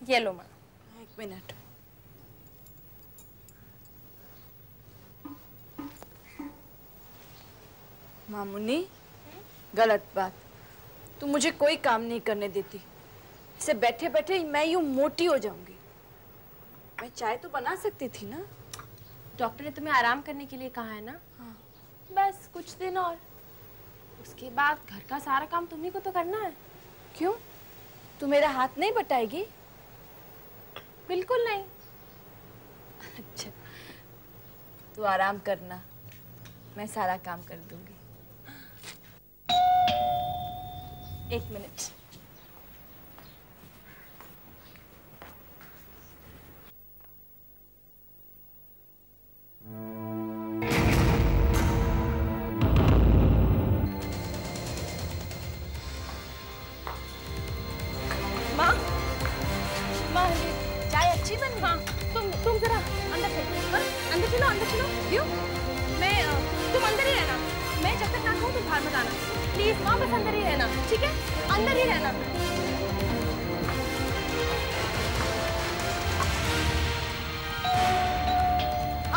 ये लो माँ। एक मिनट। मामुनी, गलत बात। तू मुझे कोई काम नहीं करने देती। इसे बैठे बैठे मैं यूं मोटी हो जाऊंगी। मैं चाय तो बना सकती थी ना। डॉक्टर ने तुम्हें आराम करने के लिए कहा है ना। हाँ। बस कुछ दिन और, उसके बाद घर का सारा काम तुम्ही को तो करना है। क्यों? तू मेरा हाथ नहीं बटाएगी? बिल्कुल नहीं। अच्छा, तू आराम करना, मैं सारा काम कर दूंगी। एक मिनट। माँ, माँ ये चाय अच्छी बनी। हाँ, तुम जरा अंदर चलो। हाँ, अंदर चलो, अंदर चलो। क्यों? तुम अंदर ही रहना। मैं जब तक ना कहूँ तुम बाहर मत आना। प्लीज माँ, बस अंदर ही रहना, ठीक है? अंदर ही रहना।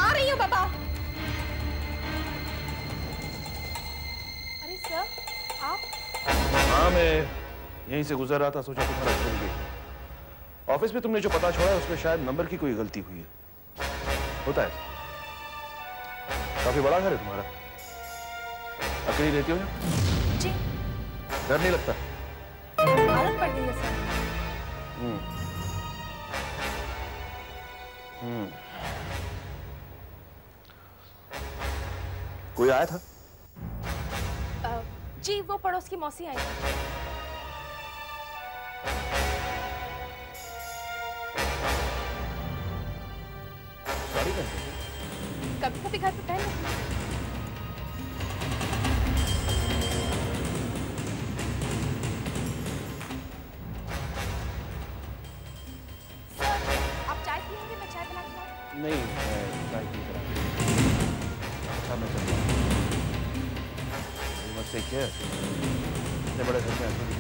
आ रही हूँ बाबा। अरे सर, आप? हाँ, मैं यहीं से गुजर रहा था, सोचा तुम्हारा भूल गई। ऑफिस में तुमने जो पता छोड़ा है उसमें शायद नंबर की कोई गलती हुई है। होता है। काफी बड़ा घर है तुम्हारा। अकेली रहती हो ना? जी। डर नहीं लगता? आदत पड़ गई है सर। कोई आया था? जी, वो पड़ोस की मौसी आई थी। साड़ी पहनते थे? कभी कभी घर पे पहन लेती हूँ। सर, आप चाय पियेंगे? मैं चाय बना के लाऊं? नहीं, मैं चाय पी रहा हूँ। अच्छा, मैं चलता हूँ। मत देखिए, इतने बड़े घर में अकेली।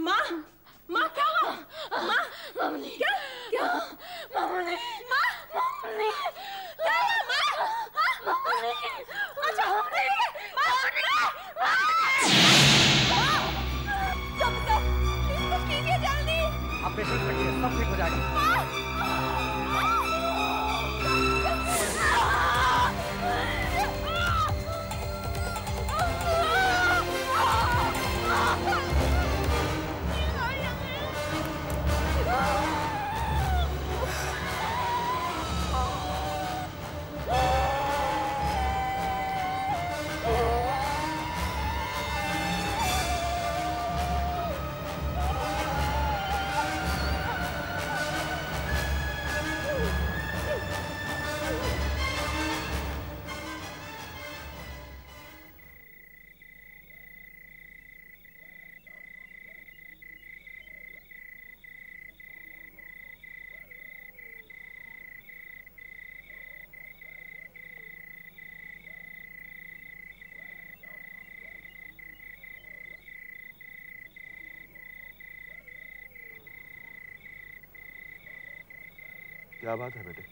माँ, माँ क्या हुआ? माँ, मामुनी, क्या? क्या? मामुनी, माँ, मामुनी, क्या हुआ माँ? मामुनी, अच्छा, ठीक है। माँ, सब प्लीज कुछ कीजिए जल्दी। आप पेशेंट रखिए, सब ठीक हो जाएगा। क्या बात है बेटे?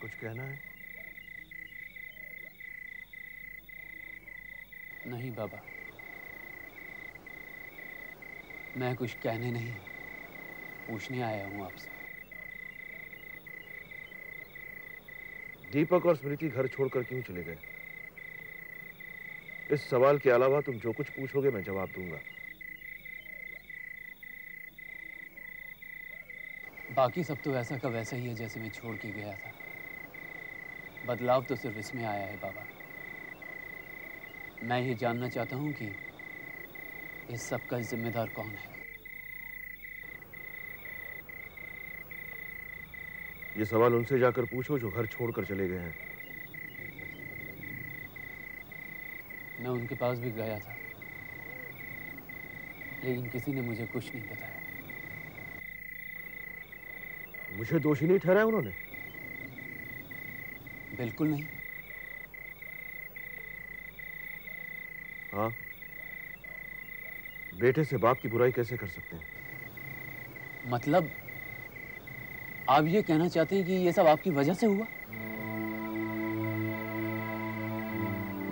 कुछ कहना है? नहीं बाबा, मैं कुछ कहने नहीं, पूछने आया हूँ आपसे। दीपक और स्मृति घर छोड़कर क्यों चले गए? इस सवाल के अलावा तुम जो कुछ पूछोगे मैं जवाब दूंगा। बाकी सब तो वैसा का वैसा ही है जैसे मैं छोड़ के गया था। बदलाव तो सिर्फ इसमें आया है बाबा। मैं ये जानना चाहता हूँ कि इस सब का जिम्मेदार कौन है। ये सवाल उनसे जाकर पूछो जो घर छोड़कर चले गए हैं। मैं उनके पास भी गया था, लेकिन किसी ने मुझे कुछ नहीं बताया। मुझे दोषी नहीं ठहराया उन्होंने? बिल्कुल नहीं। हाँ, बेटे से बाप की बुराई कैसे कर सकते हैं? मतलब आप ये कहना चाहते हैं कि ये सब आपकी वजह से हुआ?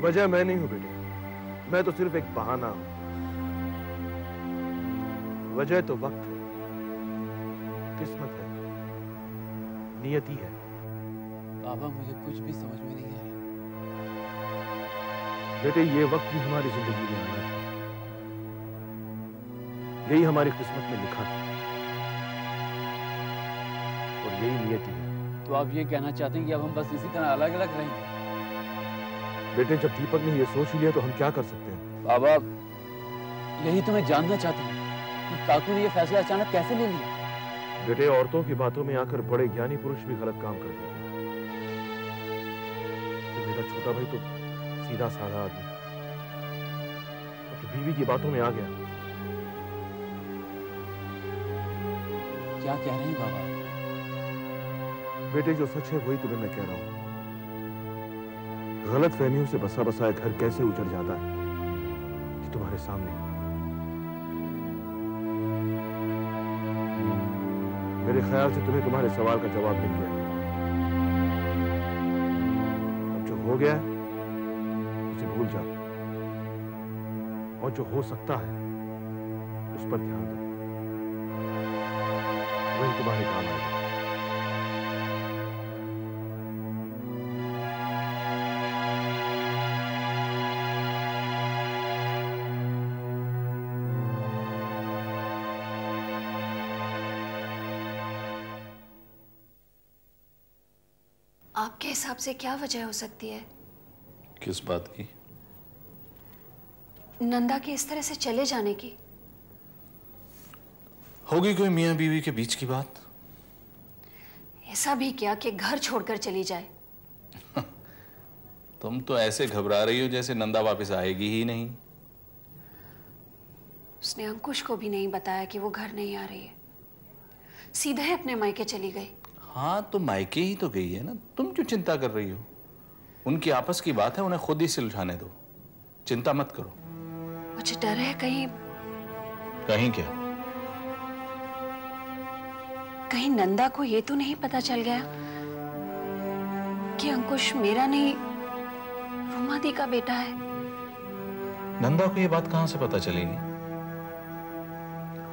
वजह मैं नहीं हूं बेटे, मैं तो सिर्फ एक बहाना हूं। वजह तो वक्त है, किस्मत है, नियति है। बाबा मुझे कुछ भी समझ में नहीं आ रहा। बेटे ये वक्त भी हमारी जिंदगी में आना था, यही हमारी किस्मत में लिखा था और यही नियति है। तो आप ये कहना चाहते हैं कि अब हम बस इसी तरह अलग अलग रहेंगे? बेटे जब दीपक ने ये सोच लिया तो हम क्या कर सकते हैं? बाबा यही तो मैं जानना चाहता हूँ कि काकू ने ये फैसला अचानक कैसे ले लिया। बेटे औरतों की बातों में आकर बड़े ज्ञानी पुरुष भी गलत काम करते हैं। तो मेरा छोटा भाई तो सीधा साधा आदमी, अब तो बीवी की बातों में आ गया। क्या कह रहे हैं बाबा? बेटे जो सच है वही तुम्हें मैं कह रहा हूं। गलत फहमियों से बसा बसाया घर कैसे उजड़ जाता है कि तुम्हारे सामने। मेरे ख्याल से तुम्हें तुम्हारे सवाल का जवाब मिल गया। अब जो हो गया उसे भूल जाओ और जो हो सकता है उस पर ध्यान दो, वही तुम्हारे काम आएगा। आपके हिसाब से क्या वजह हो सकती है किस बात की? नंदा के इस तरह से चले जाने की? होगी कोई मियां बीवी के बीच की बात। ऐसा भी क्या कि घर छोड़कर चली जाए? तुम तो ऐसे घबरा रही हो जैसे नंदा वापस आएगी ही नहीं। उसने अंकुश को भी नहीं बताया कि वो घर नहीं आ रही है, सीधे अपने मायके चली गई। हाँ तो मायके ही तो गई है ना, तुम क्यों चिंता कर रही हो? उनकी आपस की बात है, उन्हें खुद ही सुलझाने दो, चिंता मत करो। मुझे डर है कहीं क्या? कहीं नंदा को ये तो नहीं पता चल गया कि अंकुश मेरा नहीं रुमा दी का बेटा है। नंदा को ये बात कहां से पता चलेगी?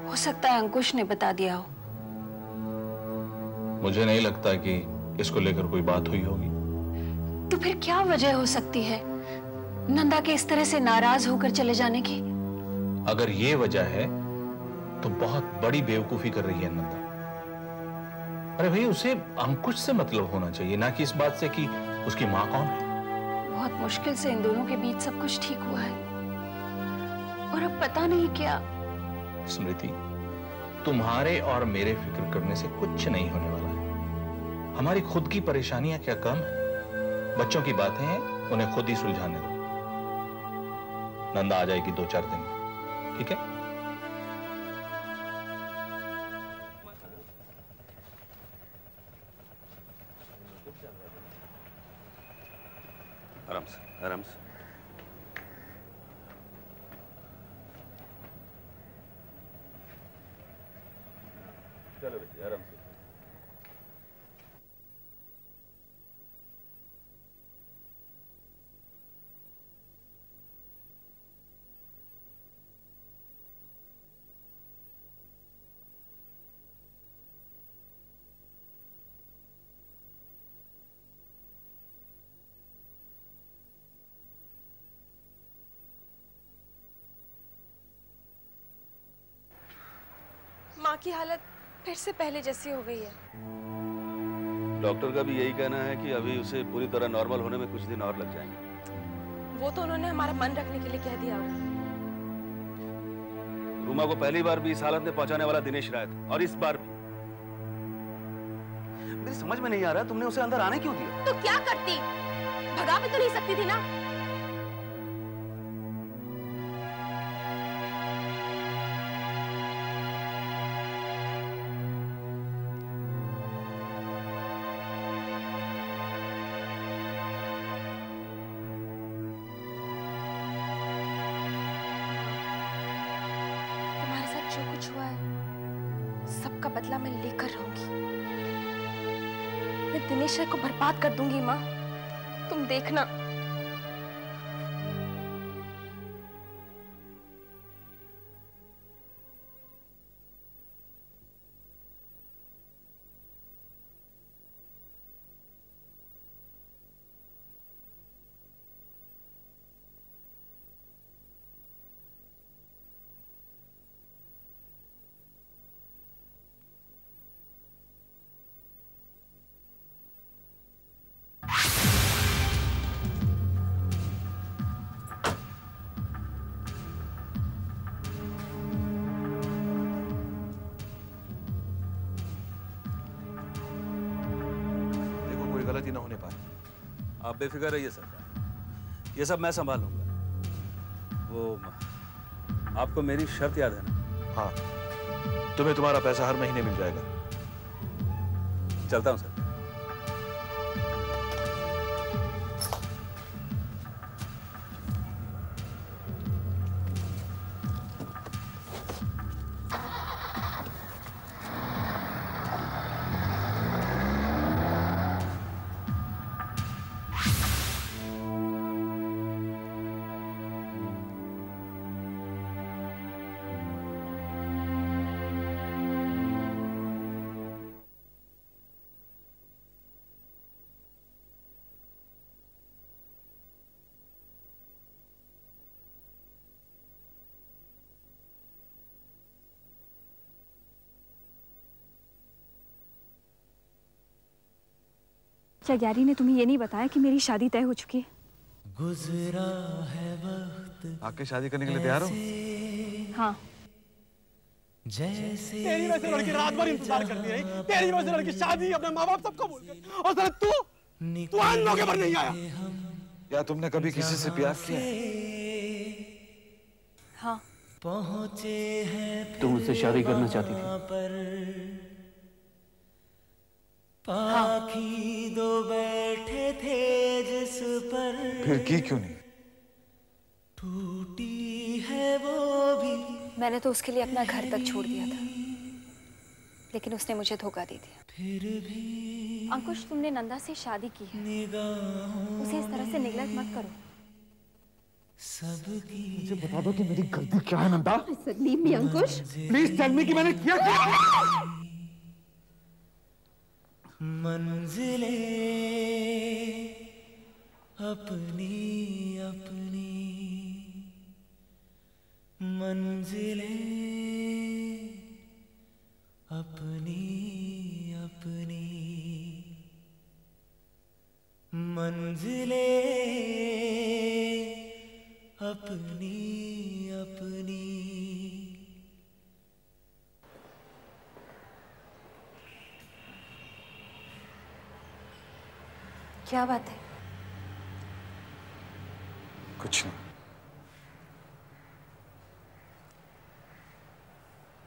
हो सकता है अंकुश ने बता दिया हो। मुझे नहीं लगता कि इसको लेकर कोई बात हुई होगी। तो फिर क्या वजह हो सकती है नंदा के इस तरह से नाराज होकर चले जाने की? अगर ये वजह है तो बहुत बड़ी बेवकूफी कर रही है नंदा। अरे भाई उसे अंकुश से मतलब होना चाहिए, ना कि इस बात से कि उसकी माँ कौन है। बहुत मुश्किल से इन दोनों के बीच सब कुछ ठीक हुआ है और अब पता नहीं क्या। स्मृति, तुम्हारे और मेरे फिक्र करने से कुछ नहीं होने वाला है। हमारी खुद की परेशानियां क्या कम है? बच्चों की बातें हैं, उन्हें खुद ही सुलझाने दो। नंदा आ जाएगी 2-4 दिन में, ठीक है? आराम से, आराम से। चलो बेटी, आराम से। माँ की हालत फिर से पहले जैसी हो गई है। डॉक्टर का भी यही कहना है कि अभी उसे पूरी तरह नॉर्मल होने में कुछ दिन और लग जाएंगे। वो तो उन्होंने हमारा मन रखने के लिए कह दिया होगा। रूमा को पहली बार भी इस हालत में पहुंचाने वाला दिनेश राय था, और इस बार भी। मेरी समझ में नहीं आ रहा तुमने उसे अंदर आने क्यों दिया? तो क्या करती? भगा भी तो नहीं सकती थी ना। तुम्हारे साथ जो कुछ हुआ है सबका बदला मैं लेकर रहूंगी। मैं दिनेश राय को बर्बाद कर दूंगी माँ, तुम देखना। गलती ना होने पाए। आप बेफिक्र रहिए सरकार, ये सब मैं संभालूंगा। वो आपको मेरी शर्त याद है ना? हाँ, तुम्हें तुम्हारा पैसा हर महीने मिल जाएगा। चलता हूं सर। क्या गैरी ने तुम्हें ये नहीं बताया कि मेरी शादी तय हो चुकी है? गुजरा है वक्त आके शादी करने के लिए तैयार हो? हाँ। जैसे तेरी वजह से लड़की रात भर इंतजार करती रही, तेरी वजह से लड़की शादी, अपने माँ बाप सबको भूल गई, और साला तू आन मौके पर नहीं आया। क्या तुमने कभी किसी से प्यार किया? हाँ। पहुंचे हैं तुम मुझसे शादी करना चाहती थी? पाखी दो बैठे थे जिस पर, फिर की क्यों नहीं? टूटी है वो भी। मैंने तो उसके लिए अपना घर तक छोड़ दिया था, लेकिन उसने मुझे धोखा दे दिया। फिर भी अंकुश, तुमने नंदा से शादी की है, उसे इस तरह से निगलेक्ट मत करो। मुझे बता दो कि मेरी गलती क्या है Nanda? Leave me Ankush. Please tell me कि मैंने क्या किया। मंजिले अपनी अपनी, मंजिले अपनी अपनी, मंजिले अपनी अपनी। क्या बात है? कुछ नहीं।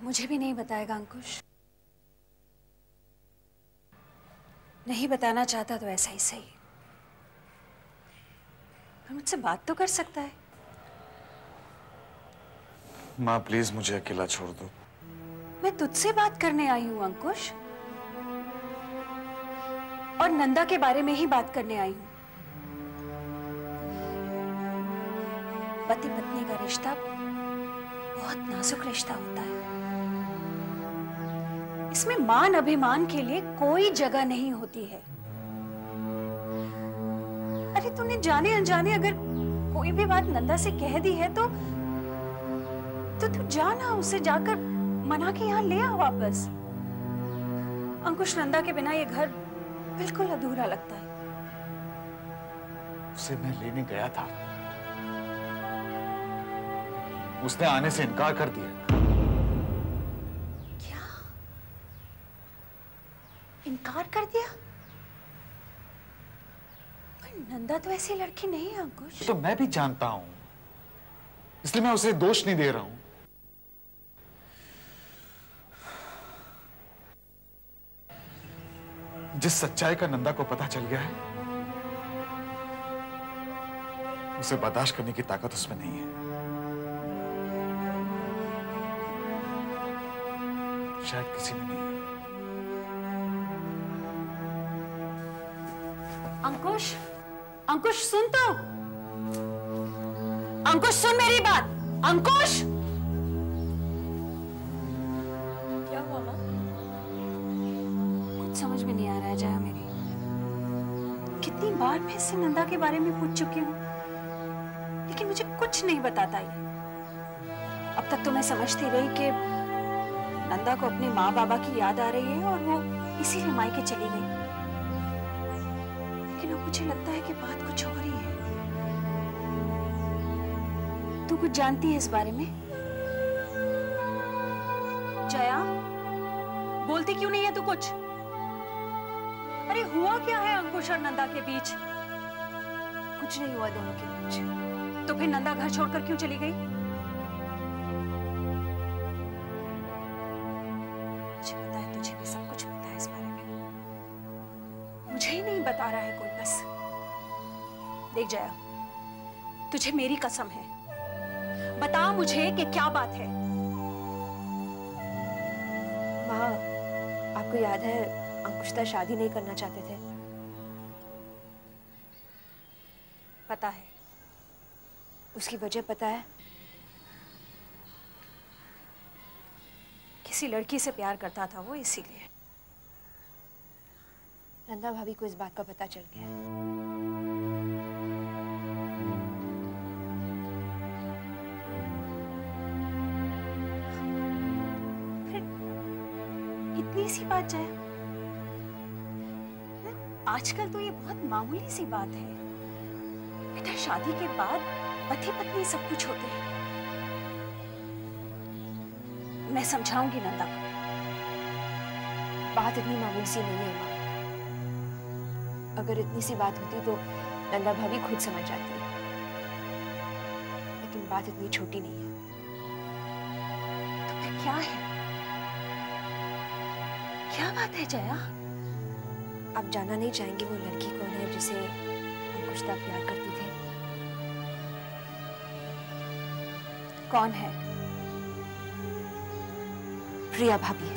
मुझे भी नहीं बताएगा अंकुश? नहीं बताना चाहता तो ऐसा ही सही, पर मुझसे बात तो कर सकता है। माँ प्लीज मुझे अकेला छोड़ दो। मैं तुझसे बात करने आई हूँ अंकुश, और नंदा के बारे में ही बात करने आई हूँ। पति पत्नी का रिश्ता बहुत नाजुक रिश्ता होता है, इसमें मान अभिमान के लिए कोई जगह नहीं होती है। अरे तूने जाने अनजाने अगर कोई भी बात नंदा से कह दी है तो तू जाना, उसे जाकर मना के यहाँ ले आओ वापस। अंकुश, नंदा के बिना ये घर बिल्कुल अधूरा लगता है। उसे मैं लेने गया था, उसने आने से इनकार कर दिया। क्या? इनकार कर दिया? पर नंदा तो ऐसी लड़की नहीं है अंकुश। तो मैं भी जानता हूं, इसलिए मैं उसे दोष नहीं दे रहा हूं। जिस सच्चाई का नंदा को पता चल गया है, उसे बर्दाश्त करने की ताकत उसमें नहीं है। शायद किसी में नहीं है। अंकुश, अंकुश सुन तो। अंकुश सुन मेरी बात। अंकुश! क्या हुआ माँ? कुछ समझ में नहीं आ रहा है जया मेरी। कितनी बार मैं इससे नंदा के बारे में पूछ चुकी हूँ, लेकिन मुझे कुछ नहीं बताता ये। अब तक तो मैं समझती रही कि नंदा को अपने माँ बाबा की याद आ रही है और वो इसीलिए मायके चली गई। लेकिन अब मुझे लगता है कि बात कुछ और ही है। तू कुछ जानती है इस बारे में? जया, बोलती क्यों नहीं है तू कुछ? अरे हुआ क्या है अंकुश और नंदा के बीच? कुछ नहीं हुआ दोनों के बीच। तो फिर नंदा घर छोड़कर क्यों चली गई? मुझे पता है, तुझे भी सब कुछ पता है इस बारे में। मुझे ही नहीं बता रहा है कोई बस। देख जया, तुझे मेरी कसम है, बता मुझे कि क्या बात है। माँ, आपको याद है अंकुशिता शादी नहीं करना चाहते थे? पता है। उसकी वजह पता है? किसी लड़की से प्यार करता था वो, इसीलिए। नंदा भाभी को इस बात का पता चल गया है। इतनी सी बात जया, आजकल तो ये बहुत मामूली सी बात है। बेटा, शादी के बाद पति पत्नी सब कुछ होते हैं। मैं समझाऊंगी नंदा को। बात इतनी मामूली सी नहीं है माँ। अगर इतनी सी बात होती तो नंदा भाभी खुद समझ जाती। लेकिन बात इतनी छोटी नहीं है। तो फिर क्या है? क्या बात है जया? आप जानना नहीं चाहेंगे वो लड़की कौन है जिसे अंकुशिता प्यार करती थी? कौन है? प्रिया भाभी।